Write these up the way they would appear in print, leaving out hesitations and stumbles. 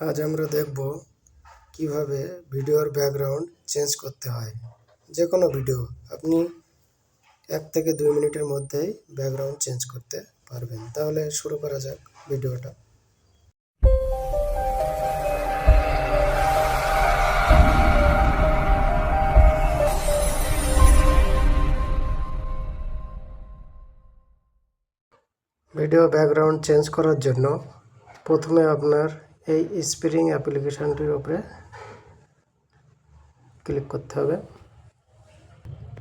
আজ আমরা দেখব কিভাবে ভিডিওর ব্যাকগ্রাউন্ড চেঞ্জ করতে হয়। যে কোনো ভিডিও আপনি 1 থেকে 2 মিনিটের মধ্যেই ব্যাকগ্রাউন্ড চেঞ্জ করতে পারবেন। তাহলে শুরু করা যাক ভিডিওটা। ভিডিও ব্যাকগ্রাউন্ড চেঞ্জ করার জন্য প্রথমে আপনার এই স্প্রিং অ্যাপ্লিকেশনটির উপরে ক্লিক করতে হবে।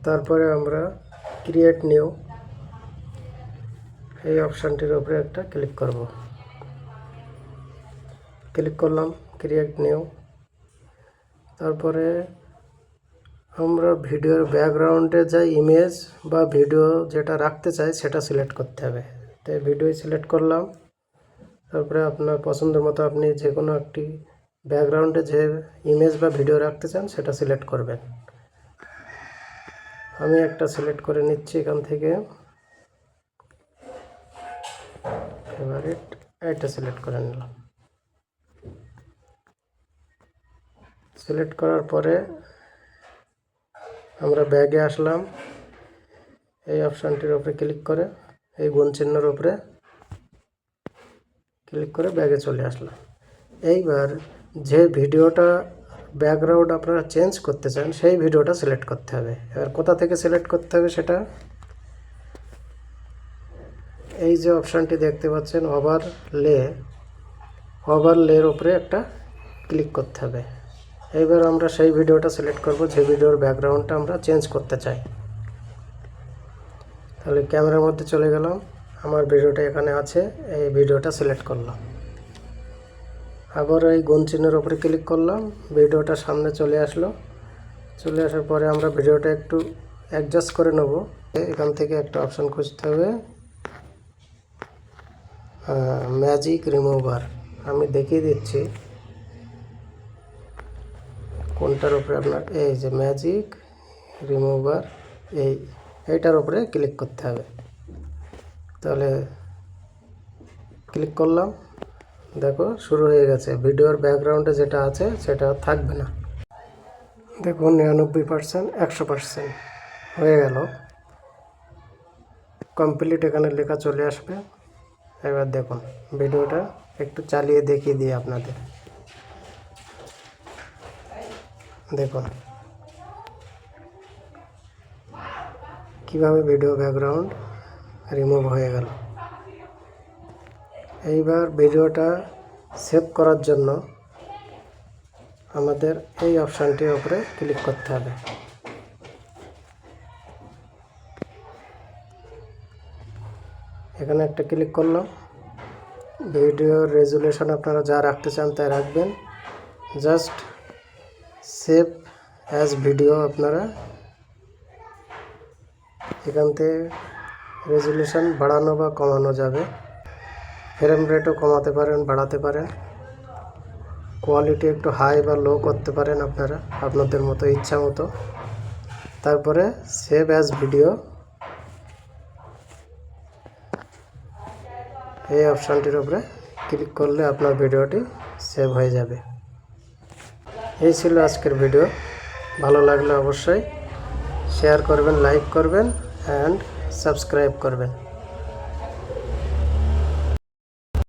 তারপরে আমরা ক্রিয়েট নিউ এই অপশানটির উপরে একটা ক্লিক করব। ক্লিক করলাম ক্রিয়েট নিউ। তারপরে আমরা ভিডিওর ব্যাকগ্রাউন্ডে যা ইমেজ বা ভিডিও যেটা রাখতে চাই সেটা সিলেক্ট করতে হবে। তাই ভিডিও সিলেক্ট করলাম। তারপরে আপনার পছন্দের মতো আপনি যে কোনো একটি ব্যাকগ্রাউন্ডে যে ইমেজ বা ভিডিও রাখতে চান সেটা সিলেক্ট করবেন। আমি একটা সিলেক্ট করে নিচ্ছি এখান থেকে, ফেভারিট এটা সিলেক্ট করে নিলাম। সিলেক্ট করার পরে আমরা ব্যাগে আসলাম। এই অপশানটির উপরে ক্লিক করে এই গুণ চিহ্নের উপরে ক্লিক করে ব্যাগে চলে আসলাম। এইবার যে ভিডিওটা ব্যাকগ্রাউন্ড আপনারা চেঞ্জ করতে চান সেই ভিডিওটা সিলেক্ট করতে হবে। এবার কোথা থেকে সিলেক্ট করতে হবে সেটা এই যে অপশানটি দেখতে পাচ্ছেন ওভারলের উপরে একটা ক্লিক করতে হবে। এইবার আমরা সেই ভিডিওটা সিলেক্ট করব যে ভিডিওর ব্যাকগ্রাউন্ডটা আমরা চেঞ্জ করতে চাই। তাহলে ক্যামেরার মধ্যে চলে গেলাম, আমার ভিডিওটা এখানে আছে, এই ভিডিওটা সিলেক্ট করলাম। আবার এই গুণ চিহ্নের উপরে ক্লিক করলাম, ভিডিওটা সামনে চলে আসলো। চলে আসার পরে আমরা ভিডিওটা একটু অ্যাডজাস্ট করে নেব। এখান থেকে একটা অপশান খুঁজতে হবে, ম্যাজিক রিমুভার। আমি দেখিয়ে দিচ্ছি কোনটার উপরে আপনার, এই যে ম্যাজিক রিমুভার, এইটার উপরে ক্লিক করতে হবে। তাহলে ক্লিক করলাম, দেখো শুরু হয়ে গেছে। ভিডিওর ব্যাকগ্রাউন্ডে যেটা আছে সেটা থাকবে না। দেখুন 99%, 100% হয়ে গেল। কমপ্লিট এখানে লেখা চলে আসবে। এবার দেখুন ভিডিওটা একটু চালিয়ে দেখিয়ে দিই আপনাদের। দেখুন কিভাবে ভিডিও ব্যাকগ্রাউন্ড রিমুভ হয়ে গেল। এইবার ভিডিওটা সেভ করার জন্য আমাদের এই অপশানটির উপরে ক্লিক করতে হবে। এখানে একটা ক্লিক করলাম। ভিডিওর রেজুলেশন আপনারা যা রাখতে চান তাই রাখবেন। জাস্ট সেভ অ্যাজ ভিডিও আপনারা এখান থেকে রেজুলেশন বাড়ানো বা কমানো যাবে। ফ্রেম রেটও কমাতে পারেন, বাড়াতে পারেন। কোয়ালিটি একটু হাই বা লো করতে পারেন আপনারা আপনাদের মতো ইচ্ছা মতো। তারপরে সেভ অ্যাজ ভিডিও এই অপশানটির উপরে ক্লিক করলে আপনার ভিডিওটি সেভ হয়ে যাবে। এই ছিল আজকের ভিডিও। ভালো লাগলে অবশ্যই শেয়ার করবেন, লাইক করবেন অ্যান্ড সাবস্ক্রাইব করবেন।